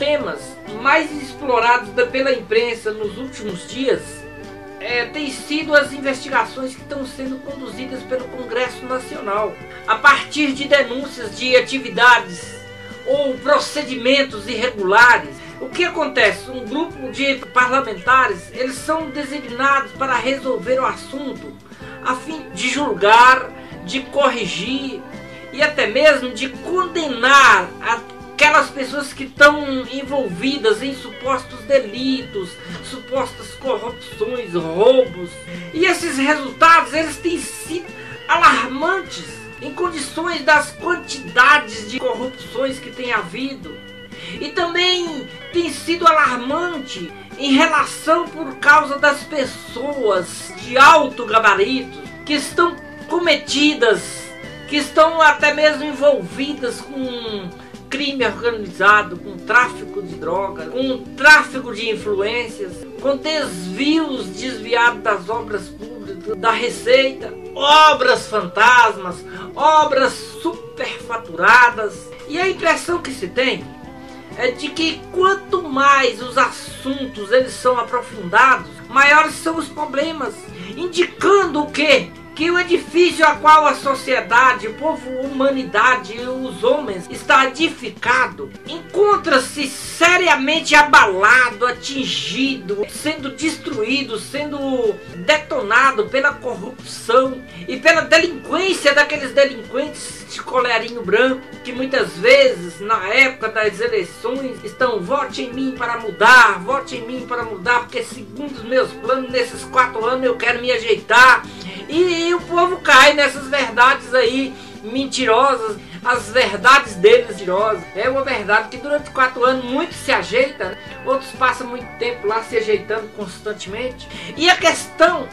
temas mais explorados pela imprensa nos últimos dias tem sido as investigações que estão sendo conduzidas pelo Congresso Nacional a partir de denúncias de atividades ou procedimentos irregulares. O que acontece? Um grupo de parlamentares, eles são designados para resolver o assunto a fim de julgar, de corrigir e até mesmo de condenar aquelas pessoas que estão envolvidas em supostos delitos, supostas corrupções, roubos. E esses resultados, eles têm sido alarmantes em condições das quantidades de corrupções que tem havido. E também tem sido alarmante em relação por causa das pessoas de alto gabarito que estão cometidas, que estão até mesmo envolvidas com crime organizado, com tráfico de drogas, com tráfico de influências, com desviados das obras públicas, da receita, obras fantasmas, obras superfaturadas. E a impressão que se tem é de que quanto mais os assuntos eles são aprofundados, maiores são os problemas, indicando o quê? Que o edifício a qual a sociedade, o povo, a humanidade e os homens está edificado encontra-se seriamente abalado, atingido, sendo destruído, sendo detonado pela corrupção e pela delinquência daqueles delinquentes de colarinho branco que muitas vezes na época das eleições estão: vote em mim para mudar, vote em mim para mudar, porque segundo os meus planos nesses 4 anos eu quero me ajeitar. E o povo cai nessas verdades aí mentirosas, as verdades deles mentirosas. É uma verdade que durante 4 anos muitos se ajeitam, outros passam muito tempo lá se ajeitando constantemente. E a questão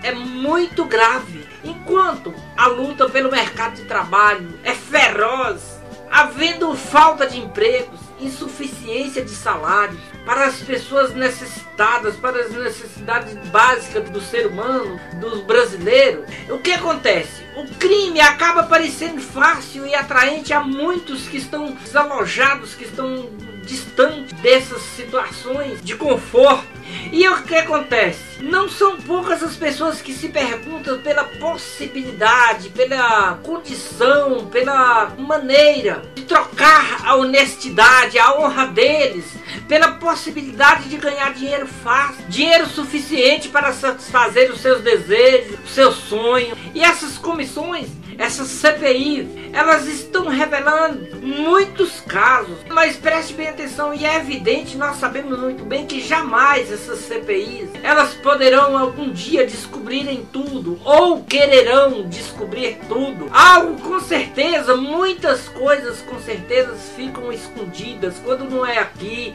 é muito grave. Enquanto a luta pelo mercado de trabalho é feroz, havendo falta de empregos, insuficiência de salários para as pessoas necessitadas, para as necessidades básicas do ser humano, do brasileiro, o que acontece? O crime acaba parecendo fácil e atraente a muitos que estão desalojados, que estão distantes dessas situações de conforto. E o que acontece? Não são poucas as pessoas que se perguntam pela possibilidade, pela condição, pela maneira de trocar a honestidade, a honra deles, pela possibilidade de ganhar dinheiro fácil, dinheiro suficiente para satisfazer os seus desejos, os seus sonhos. E essas comissões, essas CPI, elas estão revelando muitos casos, mas preste bem atenção, e é evidente, nós sabemos muito bem que jamais essas CPIs, elas poderão algum dia descobrirem tudo, ou quererão descobrir tudo. Algo com certeza, muitas coisas com certeza ficam escondidas, quando não é aqui,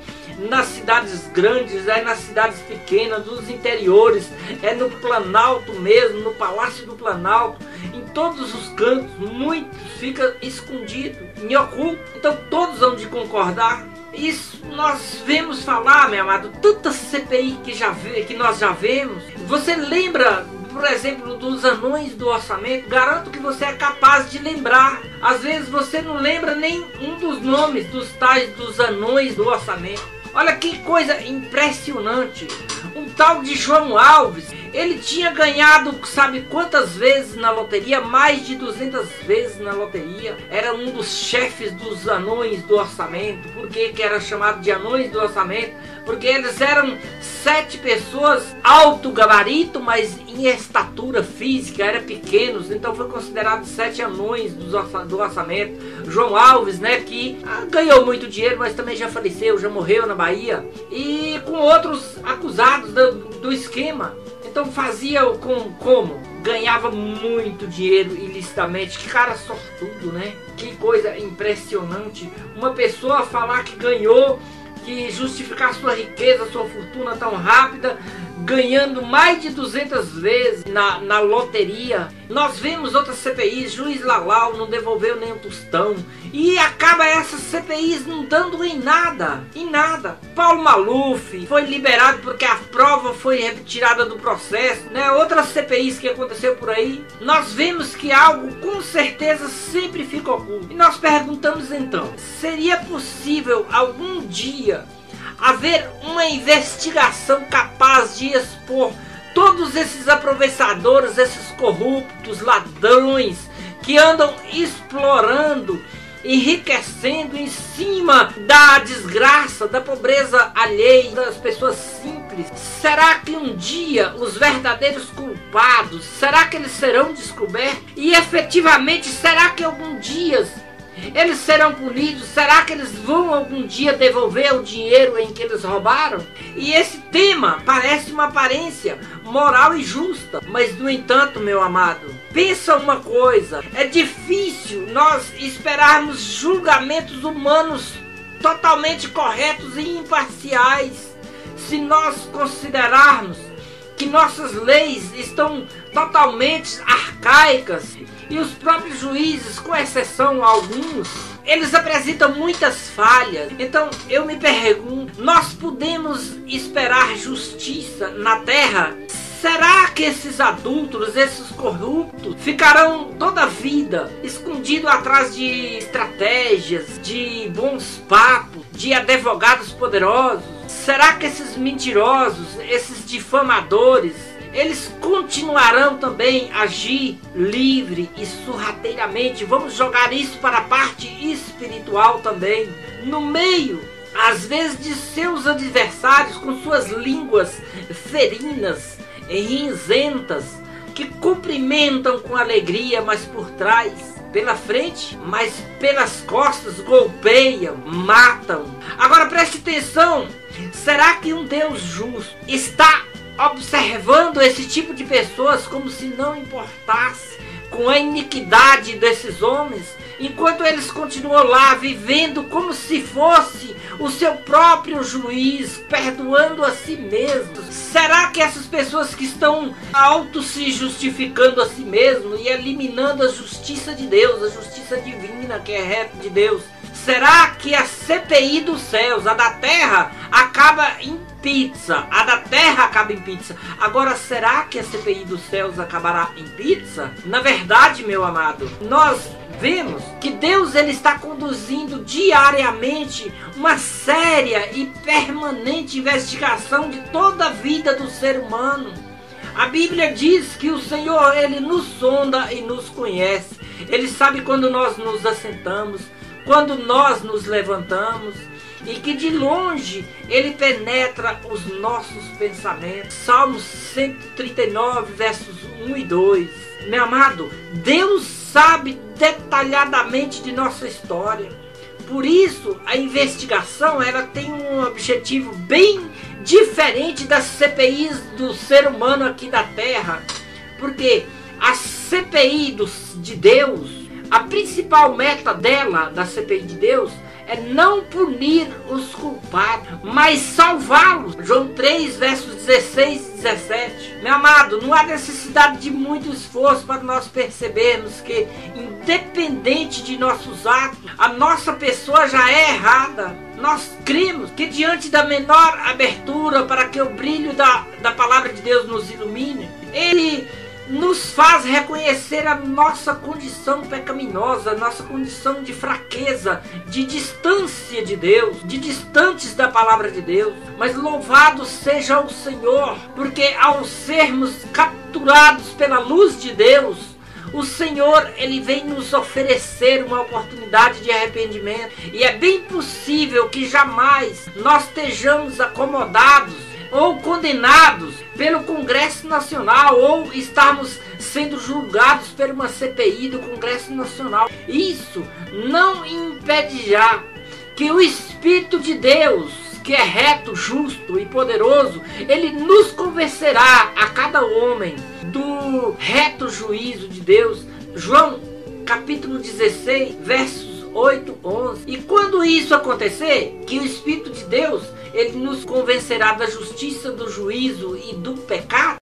nas cidades grandes, é nas cidades pequenas, nos interiores, é no Planalto mesmo, no Palácio do Planalto, em todos os cantos, muito fica escondido, em oculto. Então todos vão de concordar. Isso nós vemos falar, meu amado, tanta CPI que nós já vemos. Você lembra, por exemplo, dos anões do orçamento? Garanto que você é capaz de lembrar. Às vezes você não lembra nem um dos nomes dos tais dos anões do orçamento. Olha que coisa impressionante. Um tal de João Alves, ele tinha ganhado sabe quantas vezes na loteria? Mais de 200 vezes na loteria. Era um dos chefes dos anões do orçamento. Por que era chamado de anões do orçamento? Porque eles eram 7 pessoas alto gabarito, mas em estatura física eram pequenos. Então foi considerado 7 anões do orçamento. João Alves, né, que ganhou muito dinheiro, mas também já faleceu, já morreu na Bahia. E com outros acusados do esquema. Então fazia como? Ganhava muito dinheiro ilicitamente. Que cara sortudo, né? Que coisa impressionante. Uma pessoa falar que ganhou, que justificar sua riqueza, sua fortuna tão rápida, ganhando mais de 200 vezes na loteria. Nós vemos outras CPIs, juiz Lalau não devolveu nem um tostão. E acaba essas CPIs não dando em nada, Paulo Maluf foi liberado porque a prova foi retirada do processo, né? Outras CPIs que aconteceu por aí. Nós vemos que algo com certeza sempre fica oculto. E nós perguntamos então, seria possível algum dia haver uma investigação capaz de expor todos esses aproveitadores, esses corruptos, ladrões que andam explorando, enriquecendo em cima da desgraça, da pobreza alheia, das pessoas simples? Será que um dia os verdadeiros culpados, será que eles serão descobertos? E efetivamente, será que algum dia eles serão punidos? Será que eles vão algum dia devolver o dinheiro em que eles roubaram? E esse tema parece uma aparência moral e justa. Mas no entanto, meu amado, pensa uma coisa. É difícil nós esperarmos julgamentos humanos totalmente corretos e imparciais se nós considerarmos que nossas leis estão totalmente arcaicas e os próprios juízes, com exceção alguns, eles apresentam muitas falhas. Então eu me pergunto, nós podemos esperar justiça na terra? Será que esses adúlteros, esses corruptos, ficarão toda a vida escondidos atrás de estratégias, de bons papos, de advogados poderosos? Será que esses mentirosos, esses difamadores, eles continuarão também a agir livre e sorrateiramente? Vamos jogar isso para a parte espiritual também. No meio, às vezes, de seus adversários, com suas línguas ferinas, rinzentas, que cumprimentam com alegria, mas por trás, pela frente, mas pelas costas, golpeiam, matam. Agora preste atenção, será que um Deus justo está observando esse tipo de pessoas como se não importasse com a iniquidade desses homens, enquanto eles continuam lá vivendo como se fosse o seu próprio juiz, perdoando a si mesmos? Será que essas pessoas que estão se justificando a si mesmos e eliminando a justiça de Deus, a justiça divina que é reta de Deus, será que a CPI dos céus, a da terra, acaba em pizza? A da terra acaba em pizza. Agora, será que a CPI dos céus acabará em pizza? Na verdade, meu amado, nós vemos que Deus ele está conduzindo diariamente uma séria e permanente investigação de toda a vida do ser humano. A Bíblia diz que o Senhor ele nos sonda e nos conhece. Ele sabe quando nós nos assentamos, quando nós nos levantamos, e que de longe ele penetra os nossos pensamentos. Salmos 139, versos 1 e 2. Meu amado, Deus sabe detalhadamente de nossa história. Por isso, a investigação ela tem um objetivo bem diferente das CPIs do ser humano aqui da Terra. Porque a CPI de Deus, a principal meta dela, da CPI de Deus, é não punir os culpados, mas salvá-los. João 3, versos 16 e 17. Meu amado, não há necessidade de muito esforço para nós percebermos que, independente de nossos atos, a nossa pessoa já é errada. Nós cremos que diante da menor abertura para que o brilho da palavra de Deus nos ilumine, Ele nos faz reconhecer a nossa condição pecaminosa, a nossa condição de fraqueza, de distância de Deus, de distantes da palavra de Deus. Mas louvado seja o Senhor, porque ao sermos capturados pela luz de Deus, o Senhor ele vem nos oferecer uma oportunidade de arrependimento. E é bem possível que jamais nós estejamos acomodados ou condenados pelo Congresso Nacional, ou estarmos sendo julgados por uma CPI do Congresso Nacional. Isso não impedirá que o Espírito de Deus, que é reto, justo e poderoso, ele nos convencerá a cada homem do reto juízo de Deus. João capítulo 16, versos 8, 11. E quando isso acontecer, que o Espírito de Deus ele nos convencerá da justiça, do juízo e do pecado,